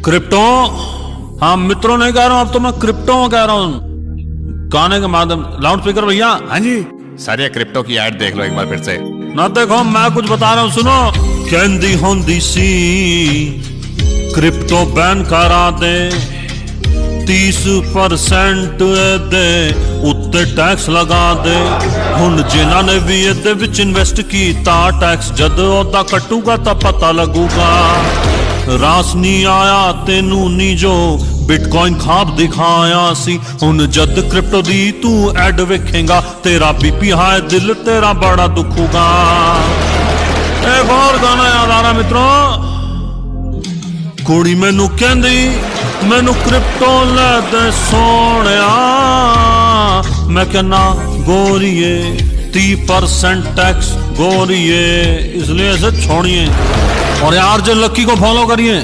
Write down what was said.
Crypto. हाँ मित्रों नहीं कह रहा हूं, अब तो मैं क्रिप्टो कह रहा हूं। गाने के माध्यम लाउड स्पीकर भैया। हाँ जी सर, ये क्रिप्टो की ऐड देख लो एक बार फिर से। ना देखो, मैं कुछ बता रहा हूं, सुनो। कहंदी होंदी सी क्रिप्टो बैन करा दे, 30% दे उत्ते टैक्स लगा दे। हुण जिन्हां ने भी इहदे विच इन्वेस्ट कीता, टैक्स जद ओदा कटूगा तां पता लगूगा। रास नहीं आया तेनू नी जो बिटकॉइन खाब दिखाया सी। हुण जद क्रिप्टो दी तू ऐड वेखेगा, तेरा बीपी हाय दिल तेरा बड़ा दुखूगा। एक और गाना याद आ रहा मित्रों। कुड़ी मैनू कहंदी मैनू क्रिप्टो लै दे सोहणिया, मैं कहना गोरिए 30% टैक्स गोरिए, इसलिए इसे छोड़िए और यार जो लक्की को फॉलो करिए।